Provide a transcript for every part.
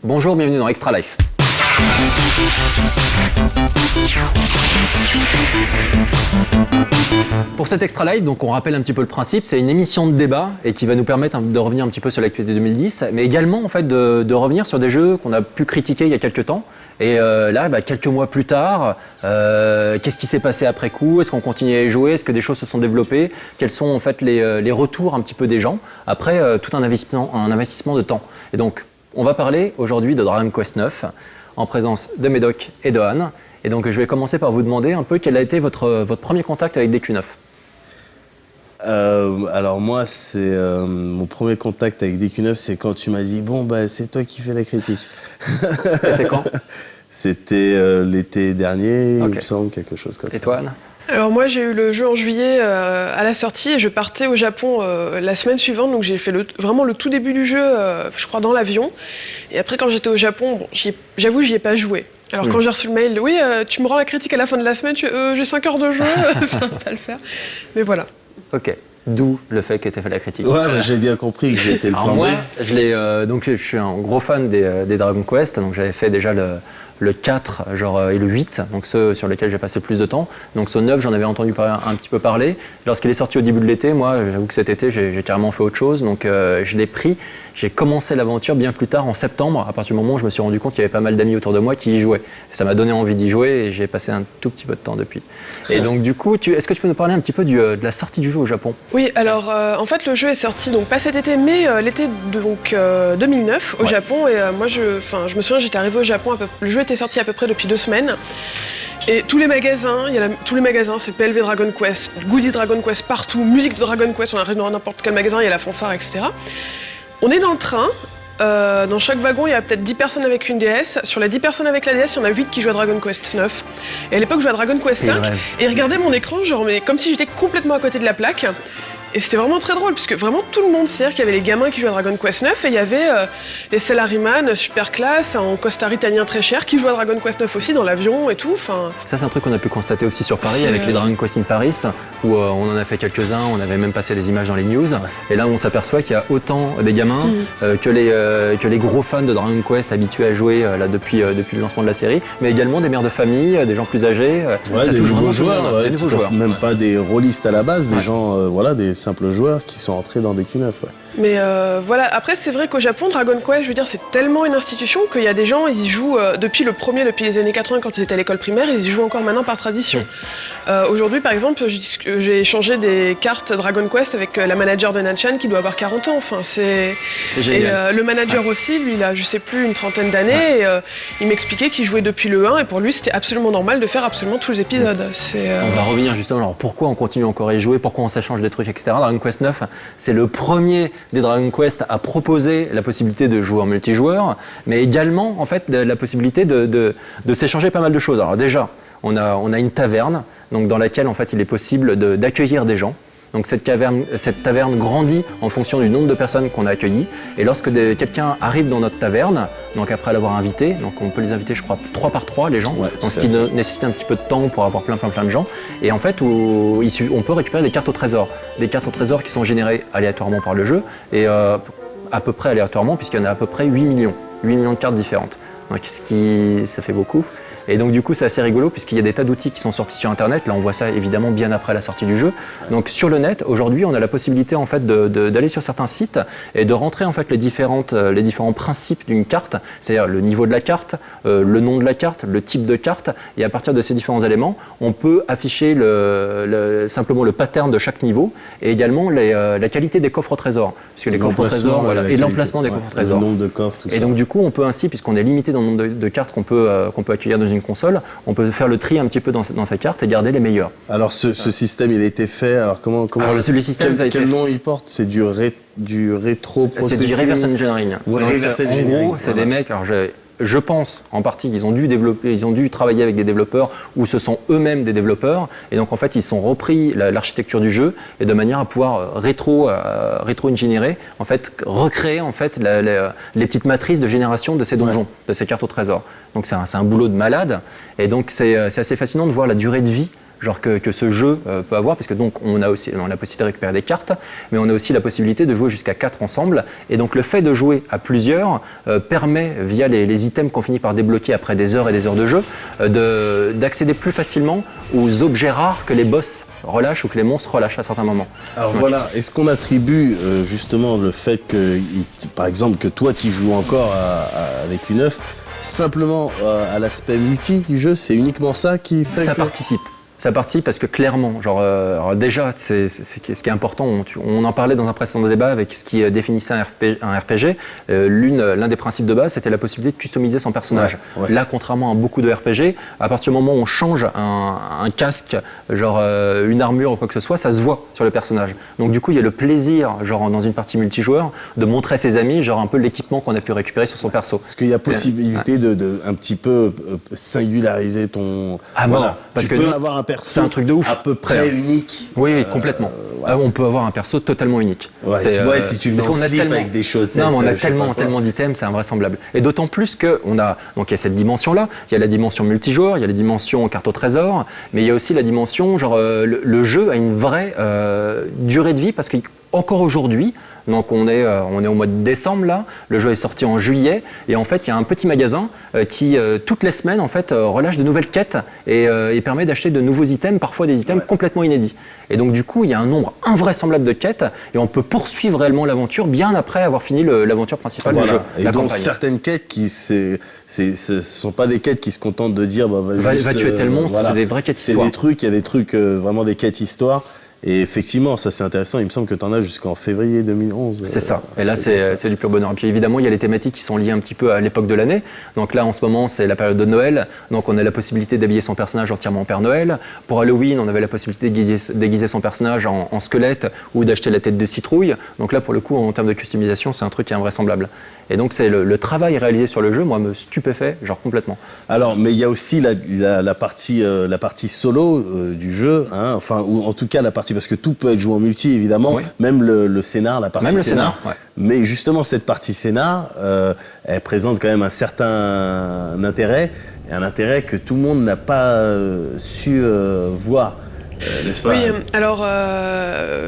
Bonjour, bienvenue dans Extra Life. Pour cet Extra Life, donc on rappelle un petit peu le principe, c'est une émission de débat et qui va nous permettre de revenir un petit peu sur l'actualité 2010, mais également en fait de revenir sur des jeux qu'on a pu critiquer il y a quelques temps. Et là, quelques mois plus tard, qu'est-ce qui s'est passé après coup? Est-ce qu'on continue à y jouer? Est-ce que des choses se sont développées? Quels sont en fait les retours un petit peu des gens après tout un investissement de temps? Et donc, on va parler aujourd'hui de Dragon Quest IX en présence de Médoc et de Anne. Et donc, je vais commencer par vous demander un peu quel a été votre premier contact avec DQ9. Alors moi, c'est mon premier contact avec DQ9, c'est quand tu m'as dit bon c'est toi qui fais la critique. C'était quand? C'était l'été dernier, Okay. il me semble, quelque chose comme ça. Et toi, Anne? Alors moi j'ai eu le jeu en juillet à la sortie et je partais au Japon la semaine suivante, donc j'ai fait vraiment le tout début du jeu, je crois dans l'avion. Et après quand j'étais au Japon, j'avoue j'y ai pas joué. Alors quand j'ai reçu le mail, oui tu me rends la critique à la fin de la semaine, j'ai 5 heures de jeu, ça va pas le faire. Mais voilà. Ok. D'où le fait que tu aies fait la critique. Ouais, j'ai bien compris que j'étais le plan B. Moi, donc je suis un gros fan des Dragon Quest, donc j'avais fait déjà le 4 et le 8, donc ceux sur lesquels j'ai passé plus de temps. Donc ce 9, j'en avais entendu un petit peu parler. Lorsqu'il est sorti au début de l'été, moi, j'avoue que cet été, j'ai carrément fait autre chose. Donc je l'ai pris. J'ai commencé l'aventure bien plus tard, en septembre, à partir du moment où je me suis rendu compte qu'il y avait pas mal d'amis autour de moi qui y jouaient. Et ça m'a donné envie d'y jouer et j'ai passé un tout petit peu de temps depuis. Et donc du coup, est-ce que tu peux nous parler un petit peu de la sortie du jeu au Japon? Oui, alors en fait le jeu est sorti donc pas cet été mais l'été 2009 au Japon et moi je me souviens j'étais arrivée au Japon, le jeu était sorti à peu près depuis 2 semaines. Et tous les magasins, c'est PLV Dragon Quest, Goody Dragon Quest partout, musique de Dragon Quest, on arrive dans n'importe quel magasin, il y a la fanfare, etc. On est dans le train, dans chaque wagon il y a peut-être 10 personnes avec une DS. Sur les 10 personnes avec la DS, il y en a 8 qui jouent à Dragon Quest 9. Et à l'époque je jouais à Dragon Quest 5 et regardais mon écran comme si j'étais complètement à côté de la plaque. Et c'était vraiment très drôle, puisque vraiment tout le monde, c'est-à-dire qu'il y avait les gamins qui jouaient à Dragon Quest 9 et il y avait les salaryman super classe en costard italien très cher qui jouaient à Dragon Quest 9 aussi dans l'avion et tout. Ça, c'est un truc qu'on a pu constater aussi sur Paris avec les Dragon Quest in Paris, où on en a fait quelques-uns, on avait même passé des images dans les news. Et là, on s'aperçoit qu'il y a autant des gamins que les gros fans de Dragon Quest habitués à jouer depuis le lancement de la série, mais également des mères de famille, des gens plus âgés. Des nouveaux joueurs, des nouveaux joueurs. Même pas des rôlistes à la base, des gens, des simples joueurs qui sont entrés dans DQ9. Mais voilà, après c'est vrai qu'au Japon, Dragon Quest, je veux dire, c'est tellement une institution qu'il y a des gens, ils y jouent depuis les années 80 quand ils étaient à l'école primaire, ils y jouent encore maintenant par tradition. Aujourd'hui par exemple, j'ai échangé des cartes Dragon Quest avec la manager de Nanchan qui doit avoir 40 ans, c'est génial. Et le manager aussi, lui il a je sais plus une trentaine d'années et il m'expliquait qu'il jouait depuis le 1 et pour lui c'était absolument normal de faire absolument tous les épisodes. On va revenir justement, alors pourquoi on continue encore à y jouer, pourquoi on s'échange des trucs, etc. Dragon Quest 9, c'est le premier des Dragon Quest à proposer la possibilité de jouer en multijoueur, mais également en fait la possibilité de s'échanger pas mal de choses. Alors déjà, on a une taverne, donc dans laquelle en fait il est possible d'accueillir des gens. Donc cette taverne grandit en fonction du nombre de personnes qu'on a accueillies. Et lorsque quelqu'un arrive dans notre taverne, donc après l'avoir invité, donc on peut les inviter, je crois, 3 par 3 les gens, donc ce qui nécessite un petit peu de temps pour avoir plein de gens. Et en fait, on peut récupérer des cartes au trésor. Des cartes au trésor qui sont générées aléatoirement par le jeu, et à peu près aléatoirement, puisqu'il y en a à peu près 8 millions de cartes différentes. Donc ça fait beaucoup. Et donc du coup c'est assez rigolo puisqu'il y a des tas d'outils qui sont sortis sur internet. Là on voit ça évidemment bien après la sortie du jeu. Donc sur le net aujourd'hui on a la possibilité en fait d'aller sur certains sites et de rentrer en fait les différents principes d'une carte, c'est-à-dire le niveau de la carte, le nom de la carte, le type de carte, et à partir de ces différents éléments on peut afficher simplement le pattern de chaque niveau et également la qualité des coffres au trésor, puisque les coffres au trésor et l'emplacement des coffres au trésor. Le nombre de coffres, tout ça. Et donc du coup on peut ainsi, puisqu'on est limité dans le nombre de cartes qu'on peut accueillir dans une console, on peut faire le tri un petit peu dans sa carte et garder les meilleurs. Alors ce système il a été fait, alors comment alors, le système quel nom il porte? C'est du rétro processing? C'est du reverse engineering. En gros, c'est des mecs, alors je pense en partie qu'ils ont dû travailler avec des développeurs ou ce sont eux-mêmes des développeurs et donc en fait ils sont repris l'architecture du jeu et de manière à pouvoir rétro-ingénierer, en fait recréer en fait les petites matrices de génération de ces donjons, de ces cartes au trésor. Donc c'est un boulot de malade et donc c'est assez fascinant de voir la durée de vie genre que ce jeu peut avoir, parce que donc on a la possibilité de récupérer des cartes, mais on a aussi la possibilité de jouer jusqu'à 4 ensemble. Et donc le fait de jouer à plusieurs permet, via les items qu'on finit par débloquer après des heures et des heures de jeu, d'accéder plus facilement aux objets rares que les boss relâchent ou que les monstres relâchent à certains moments. Alors donc, voilà, est-ce qu'on attribue justement le fait que, par exemple, que toi tu joues encore avec Q9 simplement à l'aspect multi du jeu? C'est uniquement ça qui fait ça que... participe. Ça participe parce que clairement, alors déjà, c'est ce qui est important, on en parlait dans un précédent débat avec ce qui définissait un RPG. L'un des principes de base, c'était la possibilité de customiser son personnage. Ouais. Là, contrairement à beaucoup de RPG, à partir du moment où on change un casque, genre une armure ou quoi que ce soit, ça se voit sur le personnage. Donc du coup, il y a le plaisir, genre dans une partie multijoueur, de montrer à ses amis, genre un peu l'équipement qu'on a pu récupérer sur son perso. Parce qu'il y a possibilité de un petit peu singulariser ton... Ah voilà. non, parce tu que peux avoir un perso c'est un truc de ouf. à peu près unique. Oui, complètement. Voilà. On peut avoir un perso totalement unique. Si tu le mets en slip avec des choses... Non, mais on a tellement d'items, c'est invraisemblable. Et d'autant plus qu'il y a cette dimension-là, il y a la dimension multijoueur, il y a la dimension carte au trésor, mais il y a aussi la dimension, genre le jeu a une vraie durée de vie, parce qu'encore aujourd'hui, donc on est au mois de décembre là, le jeu est sorti en juillet, et en fait il y a un petit magasin qui toutes les semaines en fait relâche de nouvelles quêtes et permet d'acheter de nouveaux items, parfois des items complètement inédits. Et donc du coup il y a un nombre invraisemblable de quêtes et on peut poursuivre réellement l'aventure bien après avoir fini l'aventure principale du jeu. Et donc certaines quêtes ce sont pas des quêtes qui se contentent de dire va tuer tel monstre, c'est des vraies quêtes histoire. Il y a des trucs vraiment des quêtes histoire. Et effectivement, ça c'est intéressant, il me semble que tu en as jusqu'en février 2011. C'est ça, et là c'est du pur bonheur. Et puis évidemment, il y a les thématiques qui sont liées un petit peu à l'époque de l'année. Donc là, en ce moment, c'est la période de Noël, donc on a la possibilité d'habiller son personnage entièrement en Père Noël. Pour Halloween, on avait la possibilité de déguiser son personnage en squelette ou d'acheter la tête de citrouille. Donc là, pour le coup, en termes de customisation, c'est un truc qui est invraisemblable. Et donc c'est le travail réalisé sur le jeu, moi, me stupéfait, genre complètement. Alors, mais il y a aussi la partie solo du jeu, hein, enfin, ou en tout cas la partie, parce que tout peut être joué en multi, évidemment, oui. Même le scénar, la partie scénar. Ouais. Mais justement, cette partie scénar, elle présente quand même un certain intérêt, et un intérêt que tout le monde n'a pas su voir. N'est-ce pas ? Oui, alors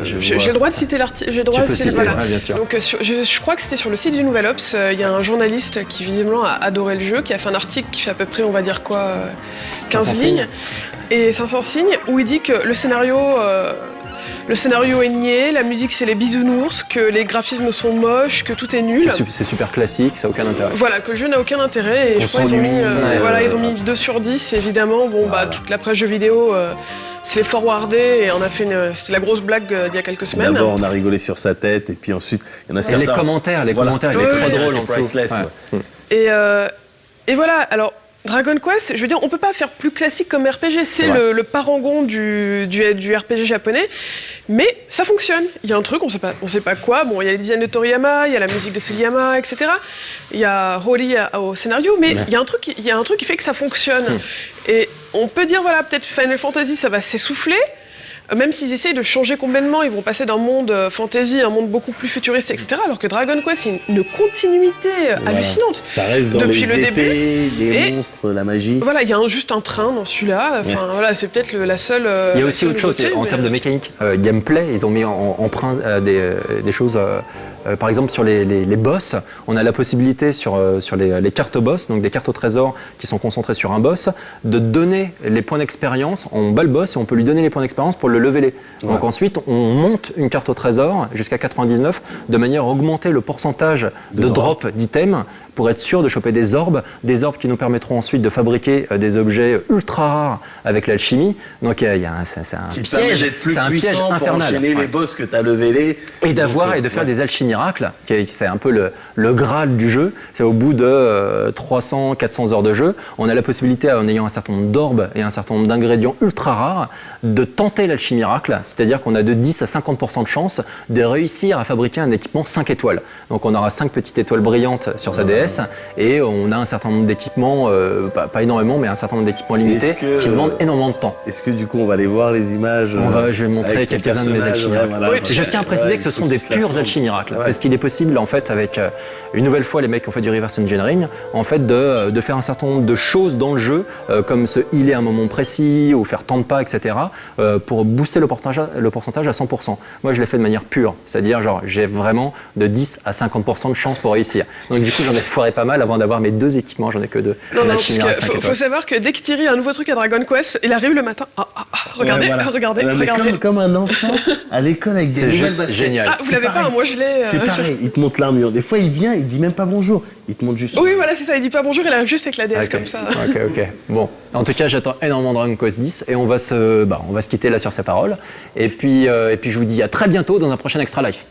j'ai le droit de citer l'article. J'ai le droit de citer, voilà. Ouais, bien sûr. Donc je crois que c'était sur le site du Nouvel Obs. Il y a un journaliste qui visiblement a adoré le jeu, qui a fait un article qui fait à peu près, on va dire quoi, 15 lignes et 500 signes, où il dit que le scénario est niais, la musique c'est les bisounours, que les graphismes sont moches, que tout est nul. C'est super classique, ça n'a aucun intérêt. Voilà, que le jeu n'a aucun intérêt. Et je crois qu'ils ont mis 2 sur 10. Et évidemment, toute la presse jeux vidéo se l'est forwardé et on a fait c'était la grosse blague d'il y a quelques semaines. D'abord, on a rigolé sur sa tête, et puis ensuite, il y en a certains... Les commentaires étaient très drôles en dessous. Et voilà, alors... Dragon Quest, je veux dire, on peut pas faire plus classique comme RPG, c'est le parangon du RPG japonais, mais ça fonctionne. Il y a un truc, on sait pas quoi, bon, il y a les designs de Toriyama, il y a la musique de Sugiyama, etc. Il y a Hori au scénario, mais il y a un truc qui fait que ça fonctionne. Et on peut dire, voilà, peut-être Final Fantasy, ça va s'essouffler, même s'ils essayent de changer complètement, ils vont passer d'un monde fantasy à un monde beaucoup plus futuriste, etc. Alors que Dragon Quest, c'est une continuité hallucinante. Ça reste dans depuis les épées, les monstres, la magie. Voilà, il y a juste un train dans celui-là. Enfin, voilà, c'est peut-être la seule. Il y a aussi autre chose, en termes de mécanique, gameplay, ils ont mis en des choses. Par exemple, sur les boss, on a la possibilité sur les cartes boss, donc des cartes au trésor qui sont concentrées sur un boss, de donner les points d'expérience. On bat le boss et on peut lui donner les points d'expérience pour le leveler. Donc ensuite, on monte une carte au trésor jusqu'à 99 de manière à augmenter le pourcentage de drop d'items pour être sûr de choper des orbes qui nous permettront ensuite de fabriquer des objets ultra rares avec l'alchimie. Donc c'est un piège, c'est un piège infernal. Pour enchaîner les boss que tu as levelés. Et de faire des alchimies miracles, c'est un peu le Graal du jeu. C'est au bout de 300-400 heures de jeu, on a la possibilité, en ayant un certain nombre d'orbes et un certain nombre d'ingrédients ultra rares, de tenter l'alchimie miracle, c'est-à-dire qu'on a de 10 à 50% de chance de réussir à fabriquer un équipement 5 étoiles. Donc on aura 5 petites étoiles brillantes sur sa DS, DS et on a un certain nombre d'équipements, pas énormément, mais un certain nombre d'équipements limités qui demandent énormément de temps. Est-ce que du coup on va aller voir les images? Je vais montrer quelques-uns de mes Alchimiracle. Je tiens à préciser que ce sont des purs Alchimiracle, parce qu'il est possible en fait avec une nouvelle fois les mecs qui ont fait du reverse engineering, en fait de faire un certain nombre de choses dans le jeu, comme se healer à un moment précis ou faire tant de pas, etc. Pour booster le pourcentage à 100%. Moi je l'ai fait de manière pure, c'est-à-dire genre j'ai vraiment de 10 à 50% de chance pour réussir. Donc du coup j'en ai foiré pas mal avant d'avoir mes 2 équipements, j'en ai que 2. Non, parce que faut savoir que dès que Thierry a un nouveau truc à Dragon Quest, il arrive le matin. Regardez. Comme un enfant à l'école avec des nouvelles baskets. Génial. Ah, vous l'avez pas, moi je l'ai. C'est pareil, il te montre l'armure. Des fois il vient, il dit même pas bonjour, il te montre juste. Oui, voilà, c'est ça, il dit pas bonjour, il arrive juste avec la DS comme ça. Ok. Bon, en tout cas, j'attends énormément Dragon Quest X et on va se quitter là sur ces paroles. Et puis je vous dis à très bientôt dans un prochain Extra Life.